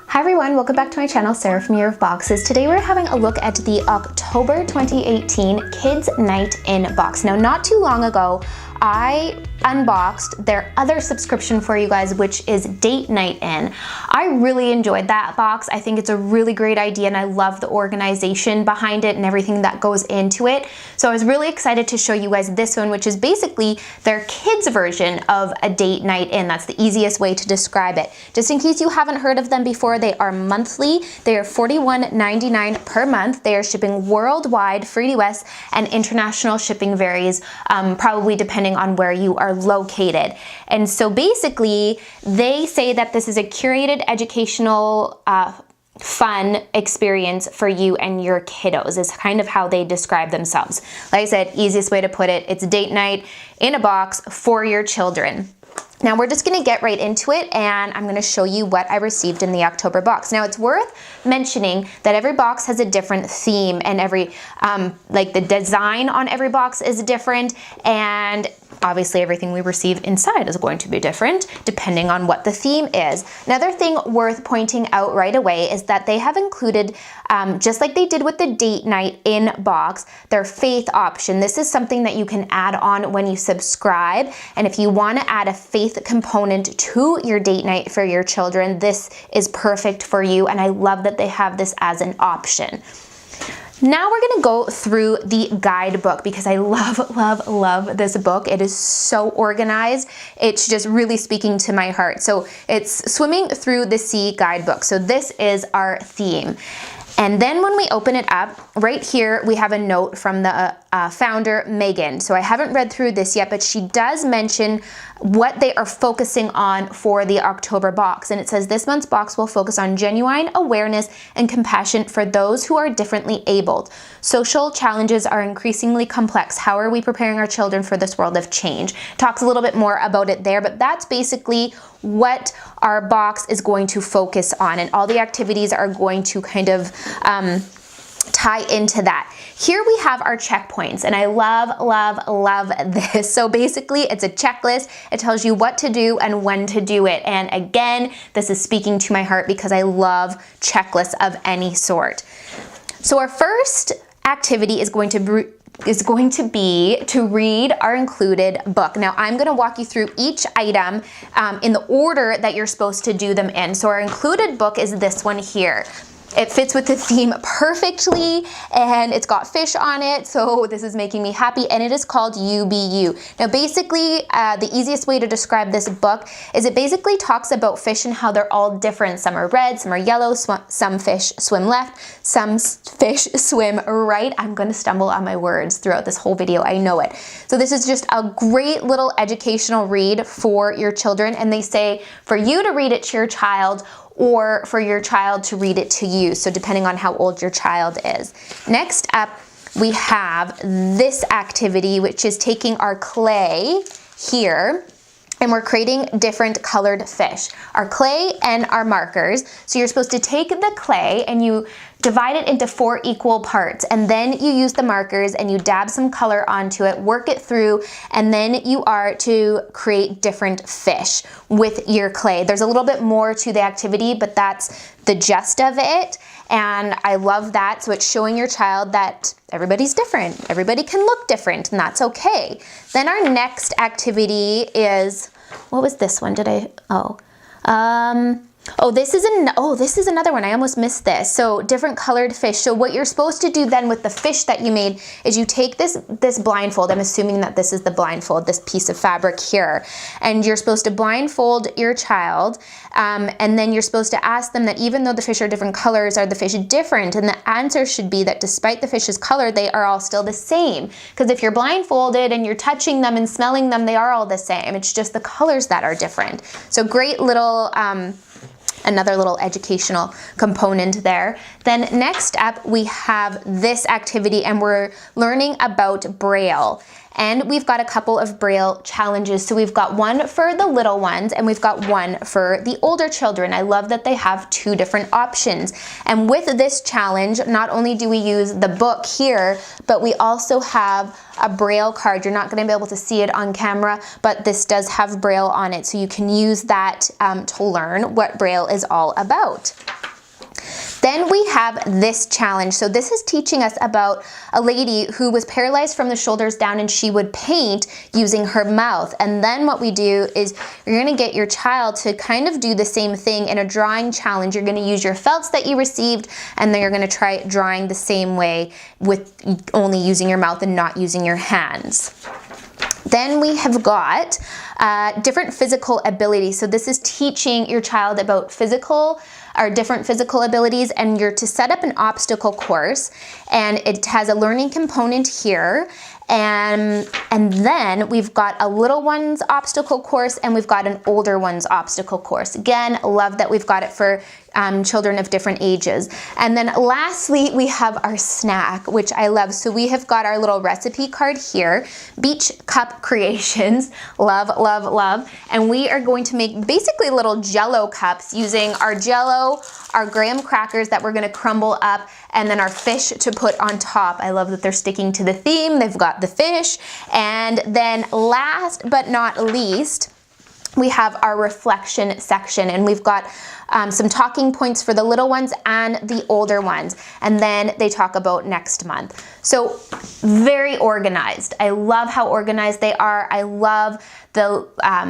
Hi everyone, welcome back to my channel, Sarah from Year of Boxes. Today we're having a look at the October 2018 Kids Night In box. Now, not too long ago, I unboxed their other subscription for you guys, which is Date Night In. I really enjoyed that box. I think it's a really great idea and I love the organization behind it and everything that goes into it. So I was really excited to show you guys this one, which is basically their kids version of a Date Night In. That's the easiest way to describe it. Just in case you haven't heard of them before, they are monthly. They are $41.99 per month. They are shipping worldwide, free to US, and international shipping varies, probably depending on where you are located. And so basically, they say that this is a curated educational fun experience for you and your kiddos is kind of how they describe themselves. Like I said, easiest way to put it, it's date night in a box for your children. Now we're just gonna get right into it and I'm gonna show you what I received in the October box. Now it's worth mentioning that every box has a different theme and every, like the design on every box is different, and obviously everything we receive inside is going to be different depending on what the theme is. Another thing worth pointing out right away is that they have included, just like they did with the Date Night In box, their faith option. This is something that you can add on when you subscribe, and if you want to add a faith component to your date night for your children, this is perfect for you, and I love that they have this as an option. Now we're gonna go through the guidebook because I love this book. It is so organized. It's just really speaking to my heart. So it's Swimming Through the Sea guidebook. So this is our theme. And then when we open it up, right here, we have a note from the founder, Megan. So I haven't read through this yet, but she does mention what they are focusing on for the October box. And it says, this month's box will focus on genuine awareness and compassion for those who are differently abled. Social challenges are increasingly complex. How are we preparing our children for this world of change? Talks a little bit more about it there, but that's basically what our box is going to focus on, and all the activities are going to kind of tie into that. Here we have our checkpoints, and I love this. So basically it's a checklist. It tells you what to do and when to do it. And again, this is speaking to my heart because I love checklists of any sort. So our first activity is going to be to read our included book. Now I'm going to walk you through each item in the order that you're supposed to do them in. So our included book is this one here. It fits with the theme perfectly, and it's got fish on it, so this is making me happy, and it is called You Be You. Now basically, the easiest way to describe this book is it basically talks about fish and how they're all different. Some are red, some are yellow, some fish swim left, some fish swim right. I'm gonna stumble on my words throughout this whole video, I know it. So this is just a great little educational read for your children, and they say for you to read it to your child or for your child to read it to you, so depending on how old your child is. Next up, we have this activity, which is taking our clay here, and we're creating different colored fish. Our clay and our markers. So you're supposed to take the clay and you divide it into 4 equal parts, and then you use the markers and you dab some color onto it, work it through, and then you are to create different fish with your clay. There's a little bit more to the activity, but that's the gist of it, and I love that. So it's showing your child that everybody's different, everybody can look different, and that's okay. Then our next activity is, what was this one? This is another one. I almost missed this. So different colored fish. So what you're supposed to do then with the fish that you made is you take this blindfold. I'm assuming that this is the blindfold, this piece of fabric here. And you're supposed to blindfold your child. And then you're supposed to ask them that even though the fish are different colors, are the fish different? And the answer should be that despite the fish's color, they are all still the same. Because if you're blindfolded and you're touching them and smelling them, they are all the same. It's just the colors that are different. So great little, another little educational component there. Then next up, we have this activity, and we're learning about Braille. And we've got a couple of Braille challenges. So we've got one for the little ones and we've got one for the older children. I love that they have 2 different options. And with this challenge, not only do we use the book here, but we also have a Braille card. You're not going to be able to see it on camera, but this does have Braille on it. So you can use that to learn what Braille is all about. Then we have this challenge. So this is teaching us about a lady who was paralyzed from the shoulders down, and she would paint using her mouth. And then what we do is you're gonna get your child to kind of do the same thing in a drawing challenge. You're gonna use your felts that you received, and then you're gonna try drawing the same way with only using your mouth and not using your hands. Then we have got different physical abilities. So this is teaching your child about different physical abilities, and you're to set up an obstacle course, and it has a learning component here. And then we've got a little one's obstacle course, and we've got an older one's obstacle course. Again, love that we've got it for children of different ages. And then lastly, we have our snack, which I love. So we have got our little recipe card here, Beach Cup Creations, love, love, love. And we are going to make basically little Jell-O cups using our Jell-O, our graham crackers that we're gonna crumble up, and then our fish to put on top. I love that they're sticking to the theme. They've got the fish. And then last but not least, we have our reflection section, and we've got some talking points for the little ones and the older ones, and then they talk about next month. So very organized. I love how organized they are. I love the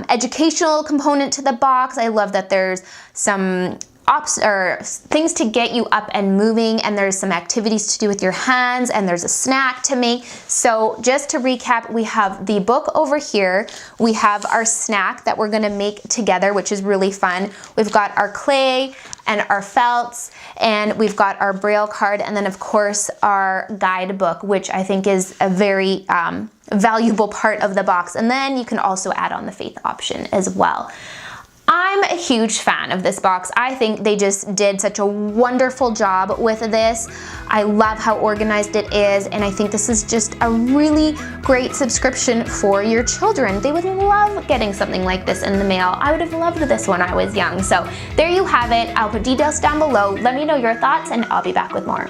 educational component to the box. I love that there's some things to get you up and moving, and there's some activities to do with your hands, and there's a snack to make. So just to recap, we have the book over here, we have our snack that we're gonna make together, which is really fun. We've got our clay and our felts, and we've got our Braille card, and then of course our guidebook, which I think is a very valuable part of the box. And then you can also add on the faith option as well. I'm a huge fan of this box. I think they just did such a wonderful job with this. I love how organized it is, and I think this is just a really great subscription for your children. They would love getting something like this in the mail. I would have loved this when I was young. So there you have it. I'll put details down below. Let me know your thoughts, and I'll be back with more.